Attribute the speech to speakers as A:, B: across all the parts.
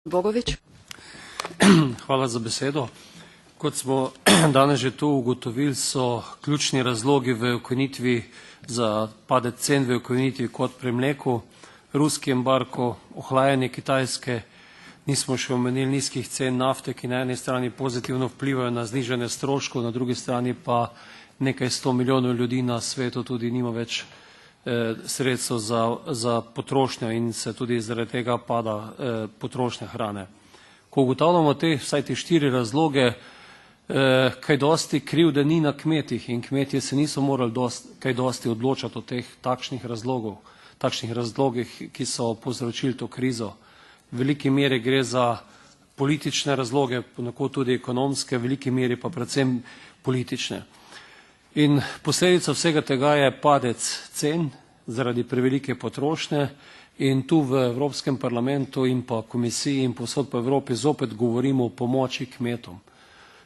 A: Bogovič.
B: Hvala za besedo. Kot smo danes že tu ugotovili, so ključni razlogi v ukinitvi za padec cen v ukinitvi kot pri mleku, ruski embargo, ohlajanje Kitajske, nismo še omenili nizkih cen nafte, ki na eni strani pozitivno vplivajo na znižanje stroškov, na drugi strani pa nekaj 100 milijonov ljudi na svetu tudi nima več sredstev za potrošnjo in se tudi zaradi tega pada potrošnja hrane. Ko ugotavljamo vsaj te 4 razloge, kaj dosti krivde ni na kmetih in kmetje se niso morali kaj dosti odločati o teh takšnih razlogih, ki so povzročili to krizo. V veliki meri gre za politične razloge, ponekod tudi ekonomske, v veliki meri pa predvsem politične. In posledica vsega tega je padec cen zaradi prevelike potrošnje in tu v Evropskem parlamentu in pa komisiji in povsod po Evropi zopet govorimo o pomoči kmetom.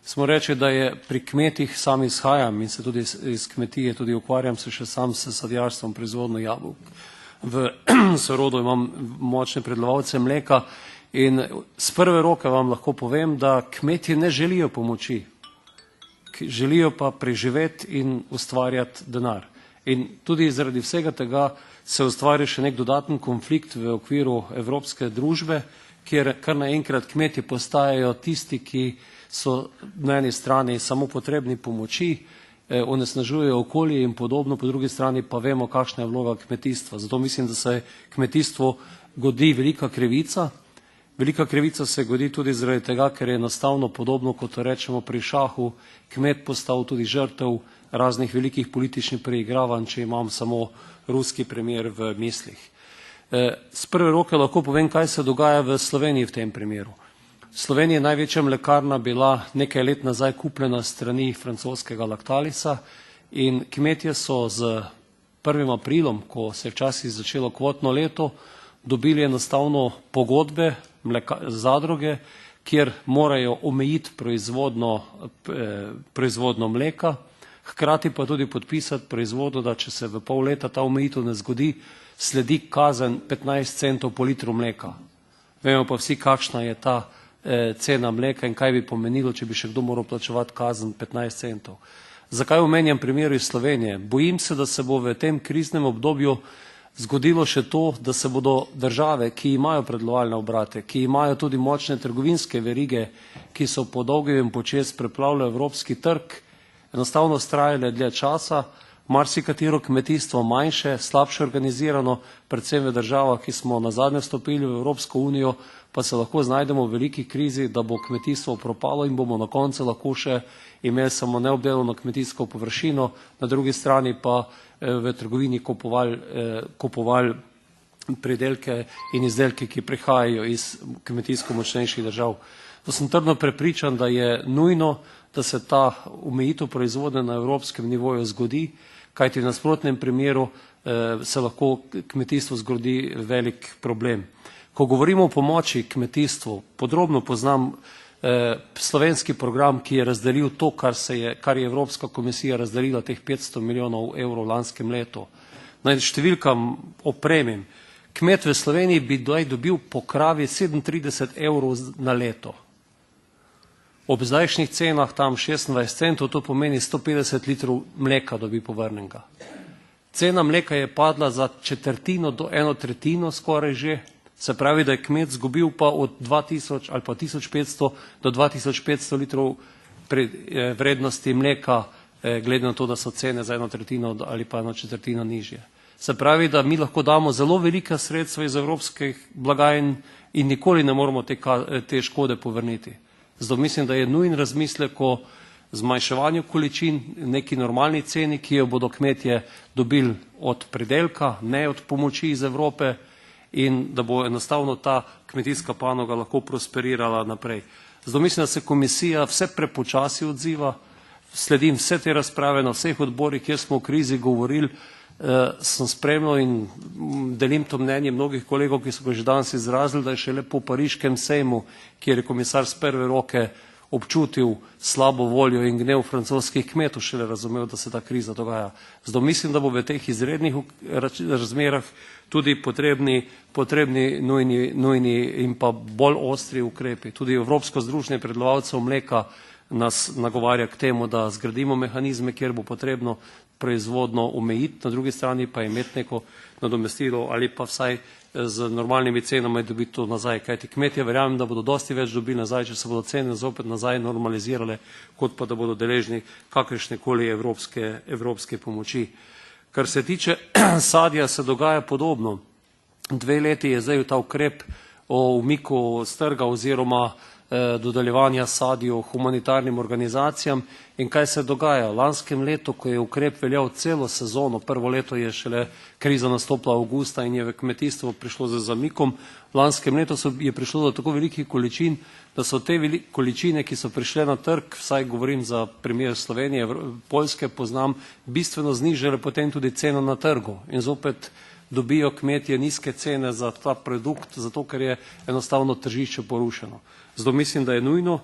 B: Smo reči, da je pri kmetih, sam izhajam in se tudi iz kmetije tudi ukvarjam se še sam s sadjarstvom, proizvodnjo jabolk. V sorodu imam močne predelovalce mleka in z prve roke vam lahko povem, da kmetje ne želijo pomoči. Želijo pa preživeti in ustvarjati denar. In tudi zaradi vsega tega se ustvari še nek dodaten konflikt v okviru evropske družbe, kjer kar naenkrat kmetje postajajo tisti, ki so na eni strani samo potrebni pomoči, onesnažujejo okolje in podobno, po drugi strani pa vemo, kakšna je vloga kmetijstva. Zato mislim, da se kmetijstvo godi velika krivica. Velika krivica se godi tudi zaradi tega, ker je enostavno podobno, kot to rečemo pri šahu, kmet postal tudi žrtev raznih velikih političnih preigravanj, če imam samo ruski primer v mislih. Z prve roke lahko povem, kaj se dogaja v Sloveniji v tem primeru. V Sloveniji je največja mlekarna bila nekaj let nazaj kupljena strani francoskega Lactalisa in kmetje so z 1. aprilom, ko se je včasih začelo kvotno leto, dobili enostavno pogodbe zadruge, kjer morajo omejiti proizvodno mleka, hkrati pa tudi podpisati proizvodu, da če se v pol leta ta omejitev ne zgodi, sledi kazen 15 centov po litru mleka. Vemo pa vsi, kakšna je ta cena mleka in kaj bi pomenilo, če bi še kdo moral plačevati kazen 15 centov. Zakaj omenjam primer iz Slovenije? Bojim se, da se bo v tem kriznem obdobju zgodilo še to, da se bodo države, ki imajo predelovalne obrate, ki imajo tudi močne trgovinske verige, ki so po dolgem in počez preplavljali evropski trg, enostavno vztrajale dlje časa, marsikatero kmetijstvo manjše, slabše organizirano, predvsem v državah, ki smo nazadnje vstopili v Evropsko unijo, pa se lahko znajdemo v veliki krizi, da bo kmetijstvo propalo in bomo na koncu lahko še imeli samo neobdelano kmetijsko površino, na drugi strani pa v trgovini kupovali pridelke in izdelke, ki prihajajo iz kmetijsko močnejših držav. To sem trdno prepričan, da je nujno, da se ta omejitev proizvodnje na evropskem nivoju zgodi, kajti v nasprotnem primeru se lahko kmetijstvo zgodi velik problem. Ko govorimo o pomoči kmetijstvu, podrobno poznam slovenski program, ki je razdelil to, kar je Evropska komisija razdelila, teh 500 milijonov evrov v lanskem letu. Naj številkam opremim. Kmet v Sloveniji bi dobil po kravi 37 evrov na leto. Ob zdajšnjih cenah tam 26 centov, to pomeni 150 litrov mleka dobi povrnenega. Cena mleka je padla za četrtino do 1/3 skoraj že, se pravi, da je kmet zgubil pa od 2000 ali pa 1500 do 2500 litrov vrednosti mleka, glede na to, da so cene za 1/3 ali pa 1/4 nižje. Se pravi, da mi lahko damo zelo velika sredstva iz evropskih blagajn in nikoli ne moremo te škode povrniti. Zato mislim, da je nujen razmislek o zmanjševanju količin, neki normalni ceni, ki jo bodo kmetje dobili od pridelka, ne od pomoči iz Evrope, in da bo enostavno ta kmetijska panoga lahko prosperirala naprej. Zato mislim, da se komisija vse prepočasi odziva, sledim vse te razprave na vseh odborih, kjer smo o krizi govorili, sem spremljal in delim to mnenje mnogih kolegov, ki so ga že danes izrazili, da je šele po pariškem sejmu, kjer je komisar z prve roke občutil slabo voljo in gnev francoskih kmetov, šele razumel, da se ta kriza dogaja. Zato mislim, da bo v teh izrednih razmerah tudi potrebni nujni in pa bolj ostri ukrepi. Tudi Evropsko združenje predelovalcev mleka nas nagovarja k temu, da zgradimo mehanizme, kjer bo potrebno proizvodno omejiti, na drugi strani pa imeti neko nadomestilo ali pa vsaj z normalnimi cenami dobiti to nazaj. Kajti kmetje verjamem, da bodo dosti več dobili nazaj, če se bodo cene zopet nazaj normalizirale, kot pa da bodo deležni kakršnekoli evropske pomoči. Kar se tiče sadja, se dogaja podobno. 2 leti je zdaj ta ukrep o umiku s trga oziroma dodeljevanja sadju humanitarnim organizacijam. In kaj se dogaja? Lanskem letu, ko je ukrep veljal celo sezono, prvo leto je šele kriza nastopila avgusta in je v kmetijstvo prišlo z zamikom, v lanskem letu je prišlo do tako velikih količin, da so te količine, ki so prišle na trg, vsaj govorim za primer Slovenije, Poljske poznam, bistveno znižale potem tudi ceno na trgu. In zopet dobijo kmetje nizke cene za ta produkt, zato ker je enostavno tržišče porušeno. Zato mislim, da je nujno,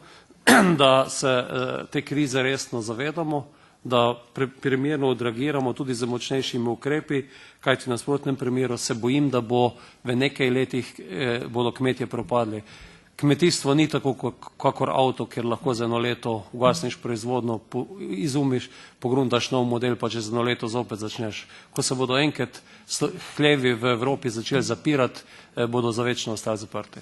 B: da se te krize resno zavedamo, da primerno odreagiramo tudi z močnejšimi ukrepi, kajti v nasprotnem primeru se bojim, da bo v nekaj letih bodo kmetje propadli. Kmetijstvo ni tako kakor avto, ker lahko za eno leto ugasniš proizvodno, izumiš, pogruntaš nov model, pa čez eno leto zopet začneš. Ko se bodo enkrat hlevi v Evropi začeli zapirati, bodo za večno ostali zaprti.